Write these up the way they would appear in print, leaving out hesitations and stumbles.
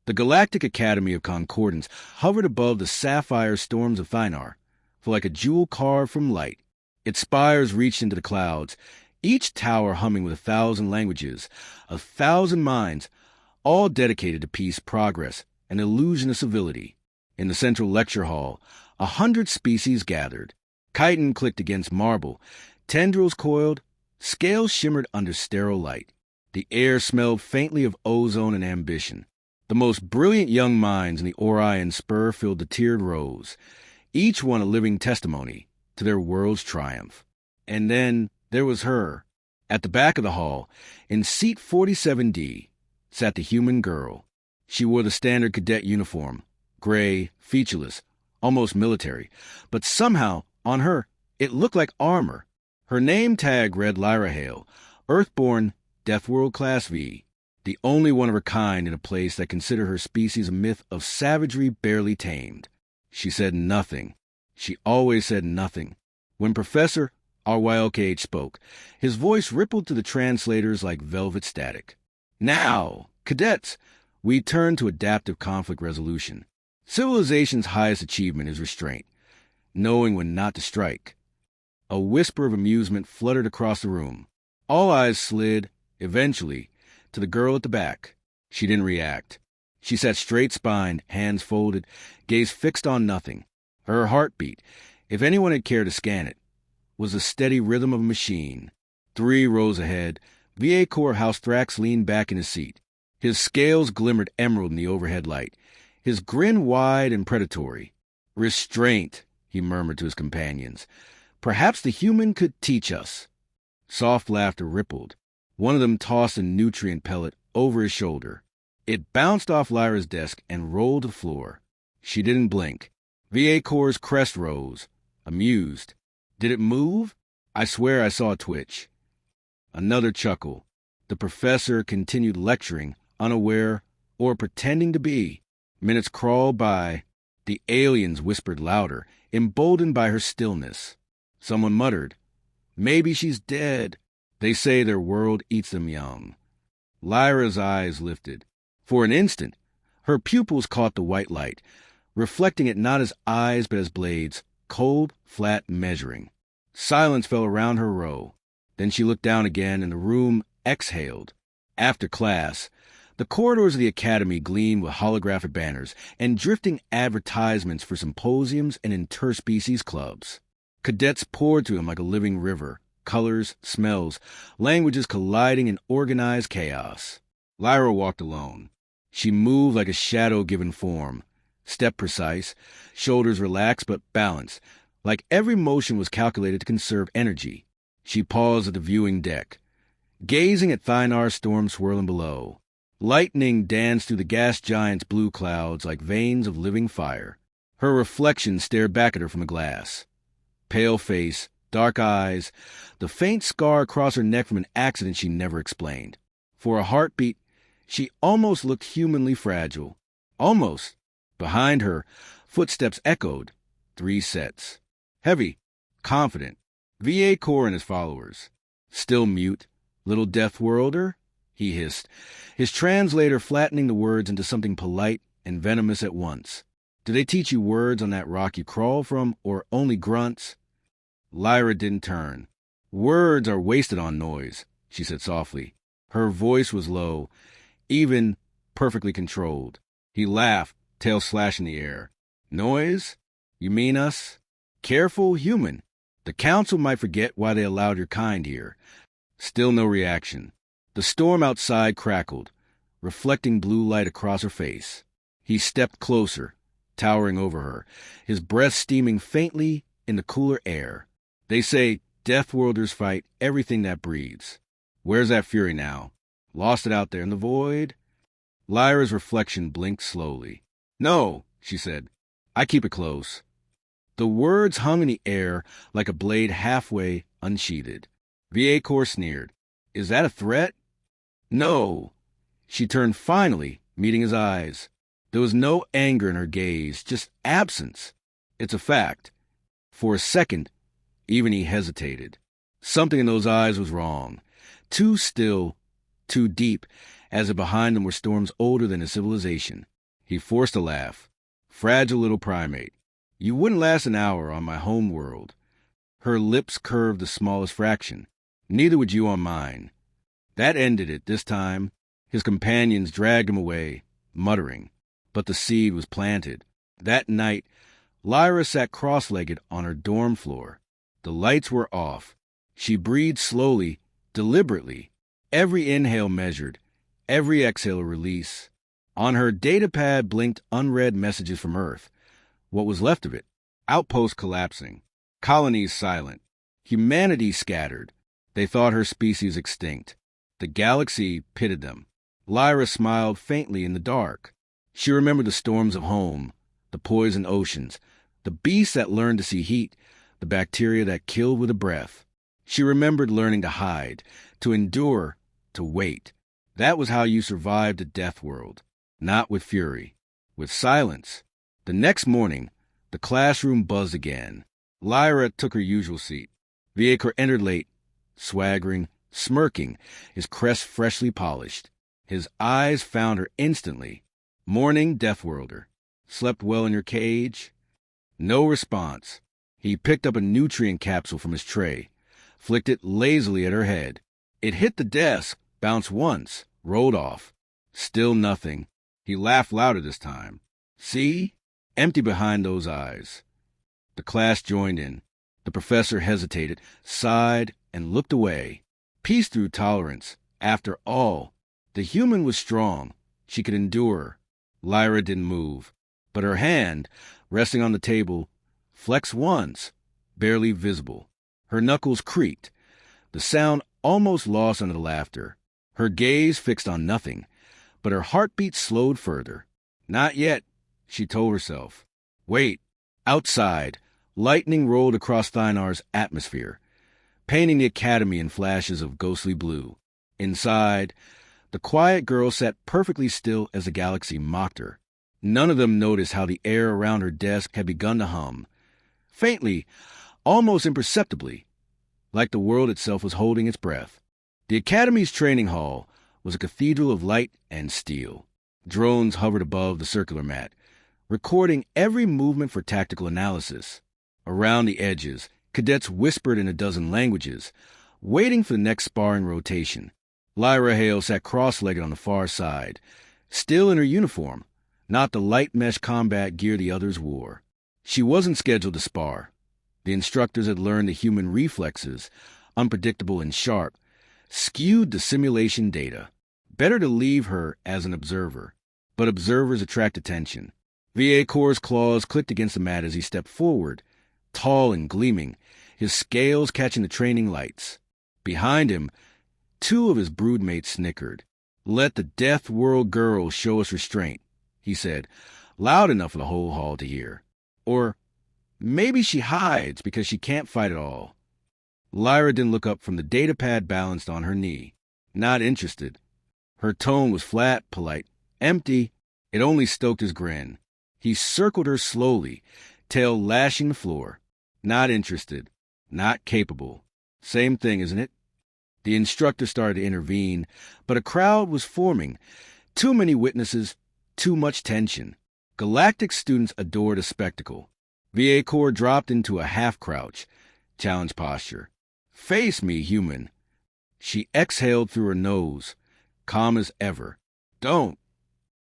The Galactic Academy of Concordance hovered above the sapphire storms of Thynar, for like a jewel carved from light. Its spires reached into the clouds, each tower humming with 1,000 languages, 1,000 minds, all dedicated to peace, progress, and illusion of civility. In the central lecture hall, 100 species gathered. Chitin clicked against marble, tendrils coiled, scales shimmered under sterile light. The air smelled faintly of ozone and ambition. The most brilliant young minds in the Orion spur filled the tiered rows, each one a living testimony to their world's triumph. And then there was her. At the back of the hall, in seat 47D, sat the human girl. She wore the standard cadet uniform, gray, featureless, almost military, but somehow, on her, it looked like armor. Her name tag read Lyra Hale, Earthborn, Deathworld Class V, the only one of her kind in a place that considered her species a myth of savagery barely tamed. She said nothing. She always said nothing. When Professor RYLKH spoke, his voice rippled to the translators like velvet static. Now, cadets, we turn to adaptive conflict resolution. Civilization's highest achievement is restraint, knowing when not to strike. A whisper of amusement fluttered across the room. All eyes slid, eventually, to the girl at the back. She didn't react. She sat straight-spined, hands folded, gaze fixed on nothing. Her heartbeat, if anyone had cared to scan it, was the steady rhythm of a machine. 3 rows ahead, VA Corps House Thrax leaned back in his seat. His scales glimmered emerald in the overhead light, his grin wide and predatory. Restraint, he murmured to his companions. Perhaps the human could teach us. Soft laughter rippled. One of them tossed a nutrient pellet over his shoulder. It bounced off Lyra's desk and rolled to the floor. She didn't blink. VA Corps' crest rose, amused. Did it move? I swear I saw a twitch. Another chuckle. The professor continued lecturing, unaware or pretending to be. Minutes crawled by. The aliens whispered louder, emboldened by her stillness. Someone muttered, "Maybe she's dead. They say their world eats them young." Lyra's eyes lifted. For an instant, her pupils caught the white light, reflecting it not as eyes but as blades, cold, flat, measuring. Silence fell around her row. Then she looked down again, and the room exhaled. After class, the corridors of the academy gleamed with holographic banners and drifting advertisements for symposiums and interspecies clubs. Cadets poured to him like a living river, colors, smells, languages colliding in organized chaos. Lyra walked alone. She moved like a shadow given form, step precise, shoulders relaxed but balanced, like every motion was calculated to conserve energy. She paused at the viewing deck, gazing at Thynar's storm swirling below. Lightning danced through the gas giant's blue clouds like veins of living fire. Her reflection stared back at her from the glass. Pale face, dark eyes, the faint scar across her neck from an accident she never explained. For a heartbeat, she almost looked humanly fragile. Almost. Behind her, footsteps echoed. 3 sets. Heavy, confident. VA Corps and his followers. Still mute. Little Deathworlder, he hissed, his translator flattening the words into something polite and venomous at once. Do they teach you words on that rock you crawl from, or only grunts? Lyra didn't turn. Words are wasted on noise, she said softly. Her voice was low, even perfectly controlled. He laughed, tail slash in the air. Noise? You mean us? Careful human. The council might forget why they allowed your kind here. Still no reaction. The storm outside crackled, reflecting blue light across her face. He stepped closer, towering over her, his breath steaming faintly in the cooler air. They say Deathworlders fight everything that breathes. Where's that fury now? Lost it out there in the void? Lyra's reflection blinked slowly. No, she said. I keep it close. The words hung in the air like a blade halfway unsheathed. VA Corps sneered. Is that a threat? No. She turned finally, meeting his eyes. There was no anger in her gaze, just absence. It's a fact. For a second, even he hesitated. Something in those eyes was wrong. Too still, too deep, as if behind them were storms older than his civilization. He forced a laugh. Fragile little primate. You wouldn't last an hour on my home world. Her lips curved the smallest fraction. Neither would you on mine. That ended it this time. His companions dragged him away, muttering. But the seed was planted. That night, Lyra sat cross-legged on her dorm floor. The lights were off. She breathed slowly, deliberately. Every inhale measured, every exhale a release. On her datapad blinked unread messages from Earth. What was left of it? Outposts collapsing. Colonies silent. Humanity scattered. They thought her species extinct. The galaxy pitted them. Lyra smiled faintly in the dark. She remembered the storms of home, the poisoned oceans, the beasts that learned to see heat, the bacteria that killed with a breath. She remembered learning to hide, to endure, to wait. That was how you survived a Deathworld. Not with fury, with silence. The next morning, the classroom buzzed again. Lyra took her usual seat. Viacor entered late, swaggering, smirking, his crest freshly polished. His eyes found her instantly. Morning, Deathworlder. Slept well in your cage? No response. He picked up a nutrient capsule from his tray, flicked it lazily at her head. It hit the desk, bounced once, rolled off. Still nothing. He laughed louder this time. See? Empty behind those eyes. The class joined in. The professor hesitated, sighed, and looked away. Peace through tolerance. After all, the human was strong. She could endure. Lyra didn't move, but her hand, resting on the table, flexed once, barely visible. Her knuckles creaked, the sound almost lost under the laughter. Her gaze fixed on nothing, but her heartbeat slowed further. Not yet, she told herself. Wait. Outside, lightning rolled across Thynar's atmosphere, painting the academy in flashes of ghostly blue. Inside, the quiet girl sat perfectly still as the galaxy mocked her. None of them noticed how the air around her desk had begun to hum. Faintly, almost imperceptibly, like the world itself was holding its breath. The Academy's training hall was a cathedral of light and steel. Drones hovered above the circular mat, recording every movement for tactical analysis. Around the edges, cadets whispered in a dozen languages, waiting for the next sparring rotation. Lyra Hale sat cross-legged on the far side, still in her uniform, not the light mesh combat gear the others wore. She wasn't scheduled to spar. The instructors had learned the human reflexes, unpredictable and sharp, skewed the simulation data. Better to leave her as an observer. But observers attract attention. Viacor's claws clicked against the mat as he stepped forward, tall and gleaming, his scales catching the training lights. Behind him, two of his broodmates snickered. Let the Deathworld girl show us restraint, he said, loud enough for the whole hall to hear. Or maybe she hides because she can't fight at all. Lyra didn't look up from the datapad balanced on her knee. Not interested. Her tone was flat, polite, empty. It only stoked his grin. He circled her slowly, tail lashing the floor. Not interested. Not capable. Same thing, isn't it? The instructor started to intervene, but a crowd was forming. Too many witnesses, too much tension. Galactic students adored a spectacle. Viacor dropped into a half-crouch, challenge posture. Face me, human. She exhaled through her nose, calm as ever. Don't.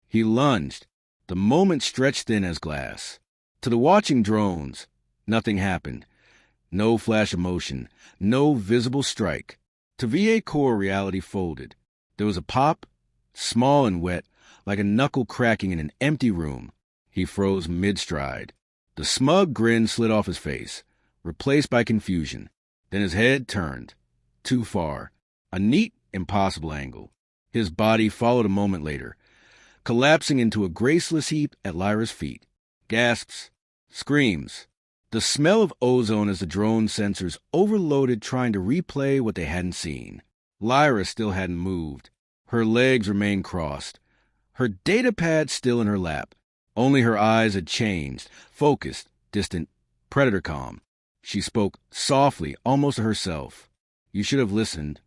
He lunged. The moment stretched thin as glass. To the watching drones, nothing happened. No flash of motion, no visible strike. To Viacor, reality folded. There was a pop, small and wet, like a knuckle cracking in an empty room. He froze mid-stride. The smug grin slid off his face, replaced by confusion. Then his head turned. Too far. A neat, impossible angle. His body followed a moment later, collapsing into a graceless heap at Lyra's feet. Gasps. Screams. The smell of ozone as the drone sensors overloaded, trying to replay what they hadn't seen. Lyra still hadn't moved. Her legs remained crossed. Her datapad still in her lap. Only her eyes had changed, focused, distant, predator calm. She spoke softly, almost to herself. You should have listened.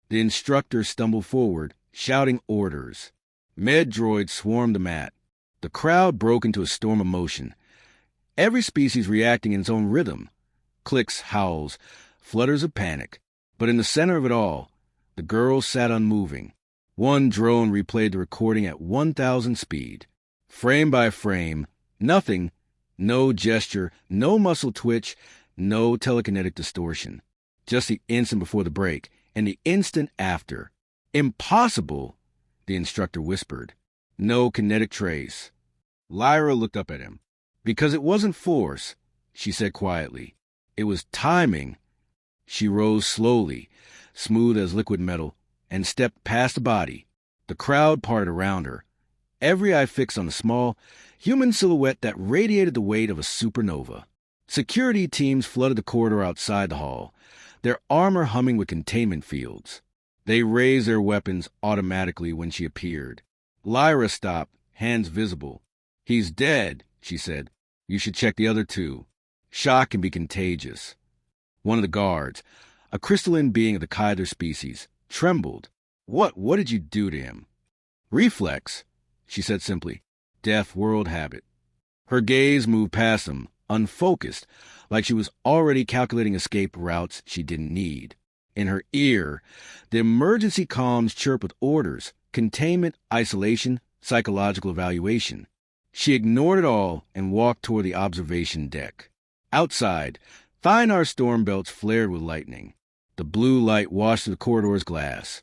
The instructor stumbled forward, shouting orders. Med droids swarmed the mat. The crowd broke into a storm of motion, every species reacting in its own rhythm. Clicks, howls, flutters of panic. But in the center of it all, the girls sat unmoving. One drone replayed the recording at 1,000 speed. Frame by frame, nothing, no gesture, no muscle twitch, no telekinetic distortion. Just the instant before the break and the instant after. Impossible, the instructor whispered. No kinetic trace. Lyra looked up at him. Because it wasn't force, she said quietly. It was timing. She rose slowly, smooth as liquid metal, and stepped past the body. The crowd parted around her, every eye fixed on the small, human silhouette that radiated the weight of a supernova. Security teams flooded the corridor outside the hall, their armor humming with containment fields. They raised their weapons automatically when she appeared. Lyra stopped, hands visible. "He's dead," she said. "You should check the other two. Shock can be contagious." One of the guards, a crystalline being of the Kyther species, trembled. What did you do to him?" "Reflex," she said simply. "Deathworld habit." Her gaze moved past him, unfocused, like she was already calculating escape routes she didn't need. In her ear, the emergency comms chirped with orders, containment, isolation, psychological evaluation. She ignored it all and walked toward the observation deck. Outside, Thynar's storm belts flared with lightning. The blue light washed through the corridor's glass,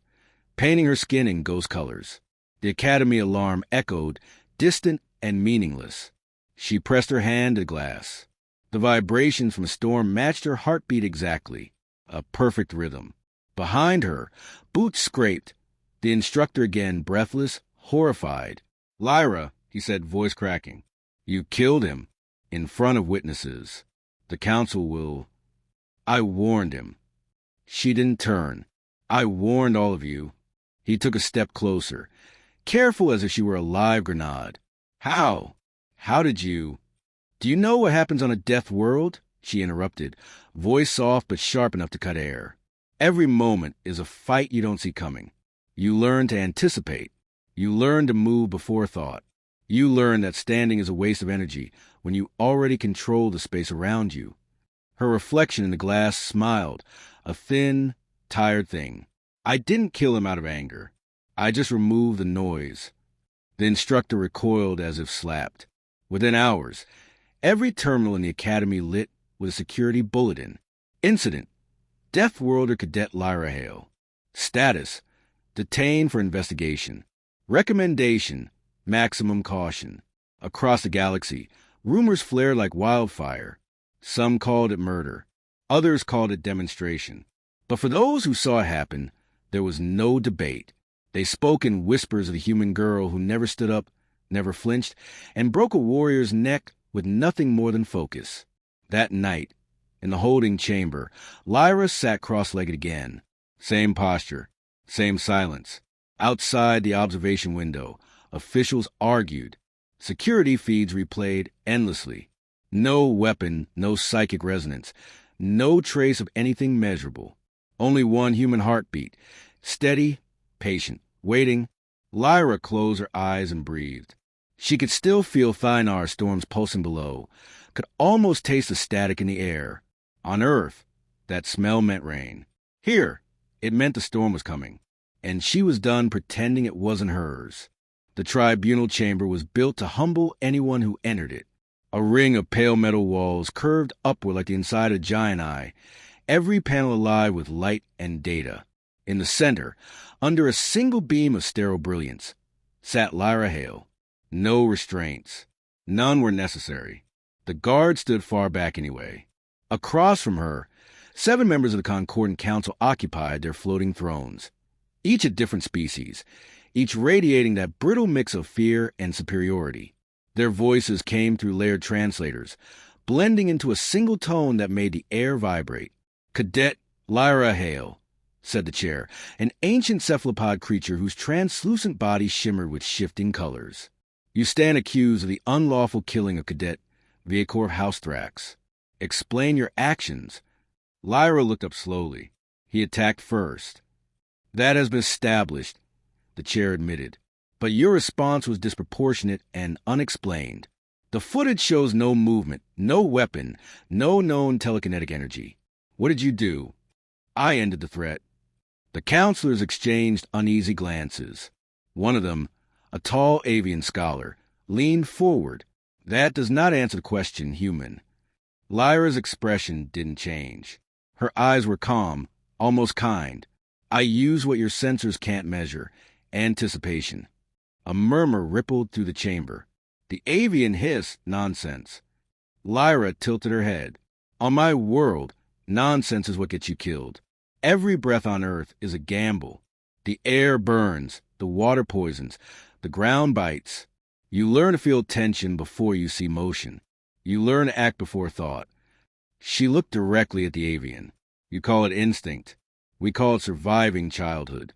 painting her skin in ghost colors. The Academy alarm echoed, distant and meaningless. She pressed her hand to the glass. The vibrations from the storm matched her heartbeat exactly, a perfect rhythm. Behind her, boots scraped. The instructor again, breathless, horrified. "Lyra," he said, voice cracking, "you killed him, in front of witnesses. The council will—" "I warned him." She didn't turn. "I warned all of you." He took a step closer, careful as if she were a live grenade. "How? How did you—" "Do you know what happens on a death world?" she interrupted, voice soft but sharp enough to cut air. "Every moment is a fight you don't see coming. You learn to anticipate. You learn to move before thought. You learn that standing is a waste of energy when you already control the space around you." Her reflection in the glass smiled, a thin, tired thing. "I didn't kill him out of anger. I just removed the noise." The instructor recoiled as if slapped. Within hours, every terminal in the academy lit with a security bulletin. Incident: Deathworlder Cadet Lyra Hale. Status: detained for investigation. Recommendation: maximum caution. Across the galaxy, rumors flared like wildfire. Some called it murder. Others called it demonstration. But for those who saw it happen, there was no debate. They spoke in whispers of the human girl who never stood up, never flinched, and broke a warrior's neck with nothing more than focus. That night, in the holding chamber, Lyra sat cross-legged again. Same posture, same silence. Outside the observation window, officials argued. Security feeds replayed endlessly. No weapon, no psychic resonance, no trace of anything measurable. Only one human heartbeat, steady, patient, waiting. Lyra closed her eyes and breathed. She could still feel Thynar's storms pulsing below, could almost taste the static in the air. On Earth, that smell meant rain. Here, it meant the storm was coming, and she was done pretending it wasn't hers. The tribunal chamber was built to humble anyone who entered it. A ring of pale metal walls curved upward like the inside of a giant eye, every panel alive with light and data. In the center, under a single beam of sterile brilliance, sat Lyra Hale. No restraints. None were necessary. The guard stood far back anyway. Across from her, 7 members of the Concordant Council occupied their floating thrones, each a different species, each radiating that brittle mix of fear and superiority. Their voices came through layered translators, blending into a single tone that made the air vibrate. "Cadet Lyra Hale," said the chair, an ancient cephalopod creature whose translucent body shimmered with shifting colors. "You stand accused of the unlawful killing of Cadet Viacor Housetrax. Explain your actions." Lyra looked up slowly. "He attacked first." "That has been established," the chair admitted. But your response was disproportionate and unexplained. The footage shows no movement, no weapon, no known telekinetic energy. What did you do? I ended the threat. The counselors exchanged uneasy glances. One of them, a tall avian scholar, leaned forward. That does not answer the question, human. Lyra's expression didn't change. Her eyes were calm, almost kind. I use what your sensors can't measure. Anticipation. A murmur rippled through the chamber. The avian hissed, nonsense. Lyra tilted her head. On my world, nonsense is what gets you killed. Every breath on Earth is a gamble. The air burns, the water poisons, the ground bites. You learn to feel tension before you see motion. You learn to act before thought. She looked directly at the avian. You call it instinct. We call it surviving childhood.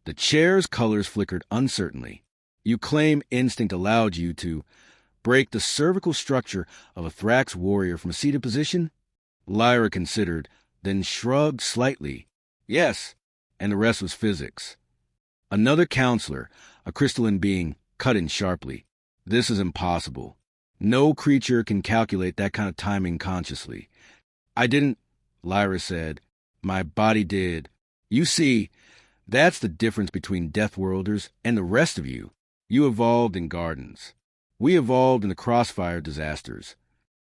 The chair's colors flickered uncertainly. You claim instinct allowed you to break the cervical structure of a Thrax warrior from a seated position? Lyra considered, then shrugged slightly. Yes, and the rest was physics. Another counselor, a crystalline being, cut in sharply. This is impossible. No creature can calculate that kind of timing consciously. I didn't, Lyra said. My body did. You see, that's the difference between Deathworlders and the rest of you. You evolved in gardens. We evolved in the crossfire disasters.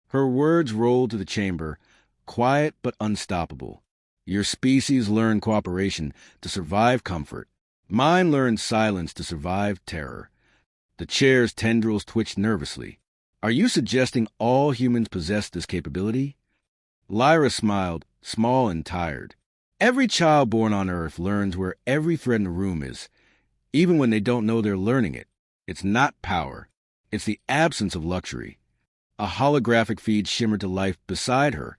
Her words rolled through the chamber, quiet but unstoppable. Your species learned cooperation to survive comfort. Mine learned silence to survive terror. The chair's tendrils twitched nervously. Are you suggesting all humans possess this capability? Lyra smiled, small and tired. Every child born on Earth learns where every thread in the room is, even when they don't know they're learning it. It's not power. It's the absence of luxury. A holographic feed shimmered to life beside her.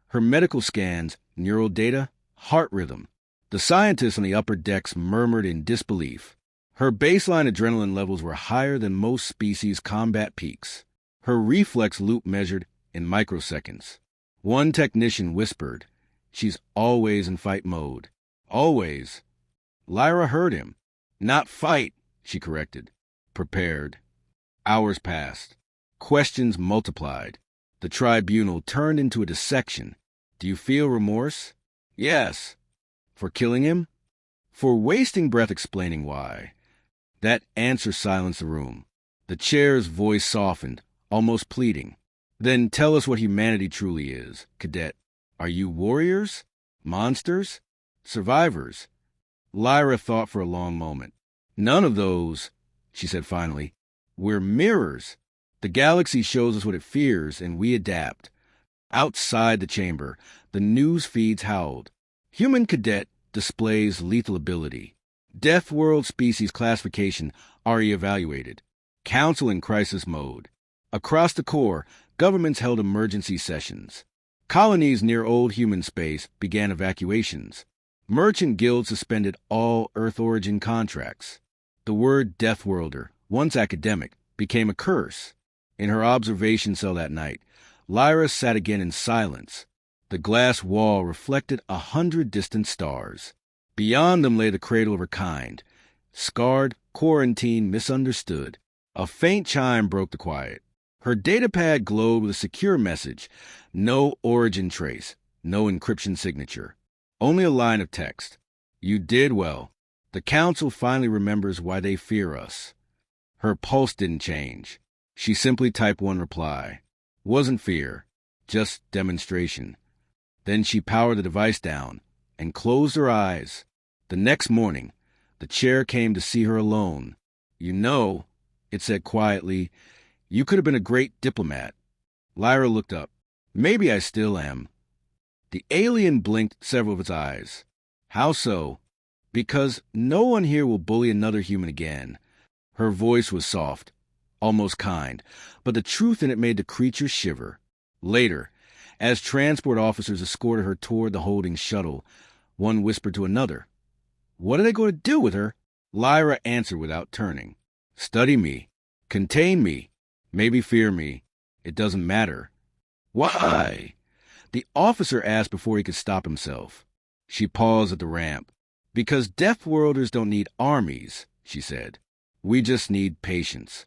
Her medical scans, neural data, heart rhythm. The scientists on the upper decks murmured in disbelief. Her baseline adrenaline levels were higher than most species' combat peaks. Her reflex loop measured in microseconds. One technician whispered, "She's always in fight mode." Always. Lyra heard him. Not fight, she corrected. Prepared. Hours passed. Questions multiplied. The tribunal turned into a dissection. Do you feel remorse? Yes. For killing him? For wasting breath explaining why. That answer silenced the room. The chair's voice softened, almost pleading. Then tell us what humanity truly is, cadet. Are you warriors? Monsters? Survivors? Lyra thought for a long moment. None of those, she said finally. We're mirrors. The galaxy shows us what it fears, and we adapt. Outside the chamber, the news feeds howled. Human cadet displays lethal ability. Deathworld species classification already evaluated. Council in crisis mode. Across the core, governments held emergency sessions. Colonies near old human space began evacuations. Merchant guilds suspended all Earth origin contracts. The word Deathworlder, once academic, became a curse. In her observation cell that night, Lyra sat again in silence. The glass wall reflected 100 distant stars. Beyond them lay the cradle of her kind. Scarred, quarantined, misunderstood. A faint chime broke the quiet. Her datapad glowed with a secure message. No origin trace, no encryption signature. Only a line of text. You did well. The Council finally remembers why they fear us. Her pulse didn't change. She simply typed one reply. Wasn't fear, just demonstration. Then she powered the device down and closed her eyes. The next morning, the chair came to see her alone. You know, it said quietly, you could have been a great diplomat. Lyra looked up. Maybe I still am. The alien blinked several of its eyes. How so? Because no one here will bully another human again. Her voice was soft, almost kind, but the truth in it made the creature shiver. Later, as transport officers escorted her toward the holding shuttle, one whispered to another. What are they going to do with her? Lyra answered without turning. Study me. Contain me. Maybe fear me. It doesn't matter. Why? The officer asked before he could stop himself. She paused at the ramp. Because Deathworlders don't need armies, she said. We just need patience.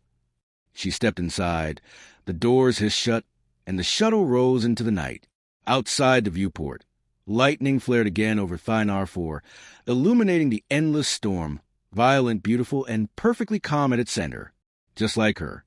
She stepped inside. The doors hissed shut, and the shuttle rose into the night. Outside the viewport, lightning flared again over Thynar 4, illuminating the endless storm, violent, beautiful, and perfectly calm at its center. Just like her.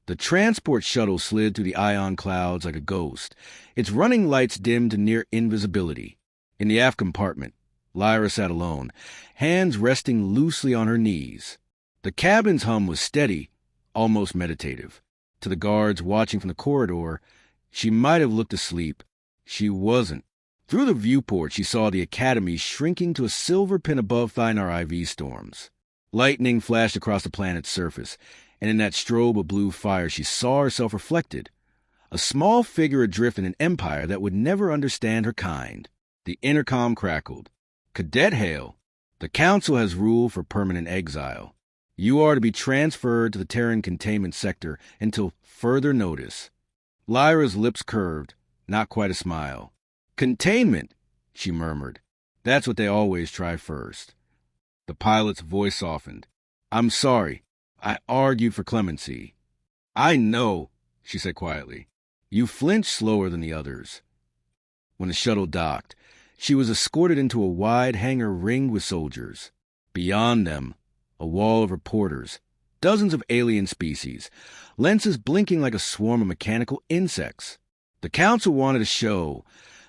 The transport shuttle slid through the ion clouds like a ghost, its running lights dimmed to near invisibility. In the aft compartment, Lyra sat alone, hands resting loosely on her knees. The cabin's hum was steady, almost meditative. To the guards watching from the corridor, she might have looked asleep. She wasn't. Through the viewport, she saw the Academy shrinking to a silver pin above Thynar IV storms. Lightning flashed across the planet's surface, and in that strobe of blue fire she saw herself reflected. A small figure adrift in an empire that would never understand her kind. The intercom crackled. Cadet Hale, the Council has ruled for permanent exile. You are to be transferred to the Terran containment sector until further notice. Lyra's lips curved, not quite a smile. Containment, she murmured. That's what they always try first. The pilot's voice softened. I'm sorry. I argued for clemency. I know, she said quietly. You flinched slower than the others. When the shuttle docked, she was escorted into a wide hangar ringed with soldiers. Beyond them, a wall of reporters, dozens of alien species, lenses blinking like a swarm of mechanical insects. The Council wanted a show.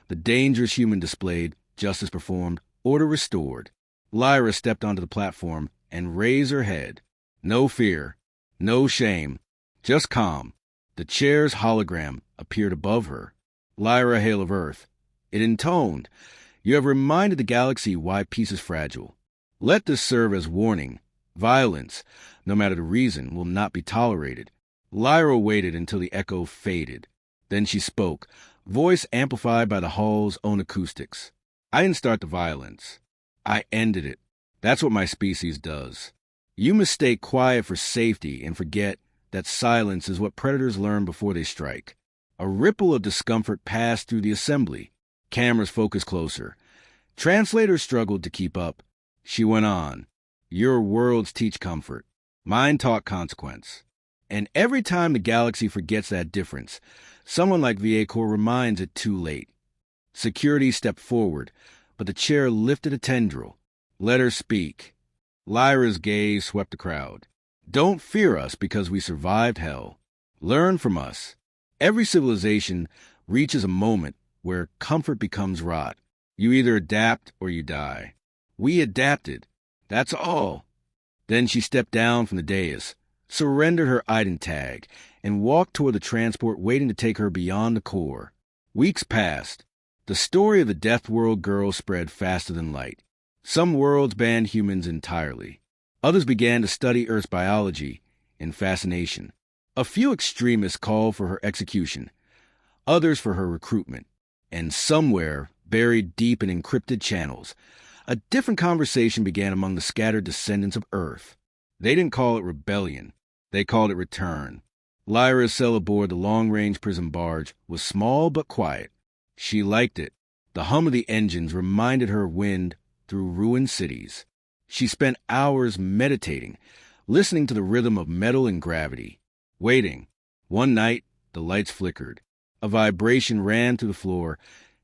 The dangers human displayed, justice performed, order restored. Lyra stepped onto the platform and raised her head. No fear, no shame, just calm. The chair's hologram appeared above her. Lyra Hale of Earth. It intoned, You have reminded the galaxy why peace is fragile. Let this serve as warning. Violence, no matter the reason, will not be tolerated. Lyra waited until the echo faded. Then she spoke, voice amplified by the hall's own acoustics. I didn't start the violence. I ended it. That's what my species does. You mistake quiet for safety and forget that silence is what predators learn before they strike. A ripple of discomfort passed through the assembly. Cameras focused closer. Translators struggled to keep up. She went on. Your worlds teach comfort. Mine taught consequence. And every time the galaxy forgets that difference, someone like VA Corps reminds it too late. Security stepped forward, but the chair lifted a tendril. Let her speak. Lyra's gaze swept the crowd. Don't fear us because we survived hell. Learn from us. Every civilization reaches a moment where comfort becomes rot. You either adapt or you die. We adapted. That's all. Then she stepped down from the dais, surrendered her ident tag, and walked toward the transport waiting to take her beyond the core. Weeks passed. The story of the Deathworld girl spread faster than light. Some worlds banned humans entirely. Others began to study Earth's biology in fascination. A few extremists called for her execution, others for her recruitment. And somewhere, buried deep in encrypted channels, a different conversation began among the scattered descendants of Earth. They didn't call it rebellion. They called it return. Lyra's cell aboard the long-range prison barge was small but quiet. She liked it. The hum of the engines reminded her of wind through ruined cities. She spent hours meditating, listening to the rhythm of metal and gravity, waiting. One night, the lights flickered. A vibration ran through the floor,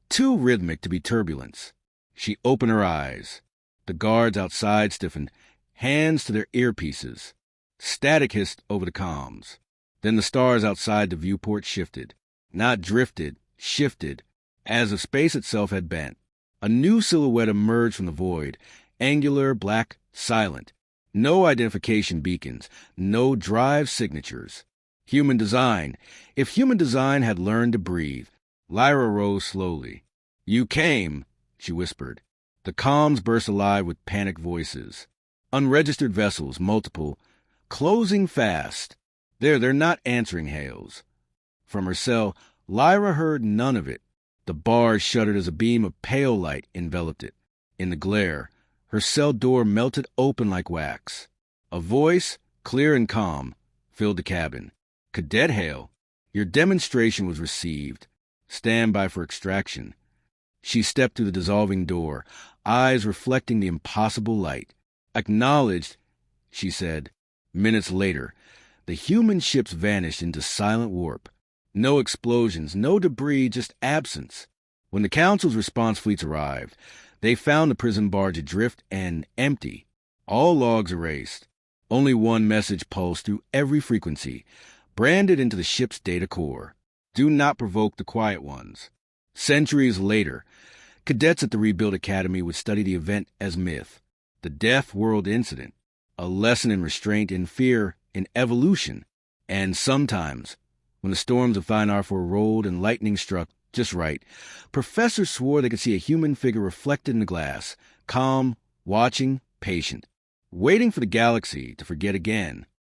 too rhythmic to be turbulence. She opened her eyes. The guards outside stiffened, hands to their earpieces. Static hissed over the comms. Then the stars outside the viewport shifted. Not drifted, shifted, as if space itself had bent. A new silhouette emerged from the void, angular, black, silent. No identification beacons, no drive signatures. Human design. If human design had learned to breathe. Lyra rose slowly. You came, she whispered. The comms burst alive with panicked voices. Unregistered vessels, multiple, closing fast. They're not answering hails. From her cell, Lyra heard none of it. The bars shuddered as a beam of pale light enveloped it. In the glare, her cell door melted open like wax. A voice, clear and calm, filled the cabin. Cadet Hale, your demonstration was received. Stand by for extraction. She stepped through the dissolving door, eyes reflecting the impossible light. Acknowledged, she said, Minutes later, the human ships vanished into silent warp. No explosions, no debris, just absence. When the Council's response fleets arrived, they found the prison barge adrift and empty. All logs erased. Only one message pulsed through every frequency, branded into the ship's data core. Do not provoke the quiet ones. Centuries later, cadets at the rebuilt academy would study the event as myth. The Deathworld incident. A lesson in restraint, in fear, in evolution. And sometimes, when the storms of Thynar rolled and lightning struck just right, professors swore they could see a human figure reflected in the glass, calm, watching, patient, waiting for the galaxy to forget again.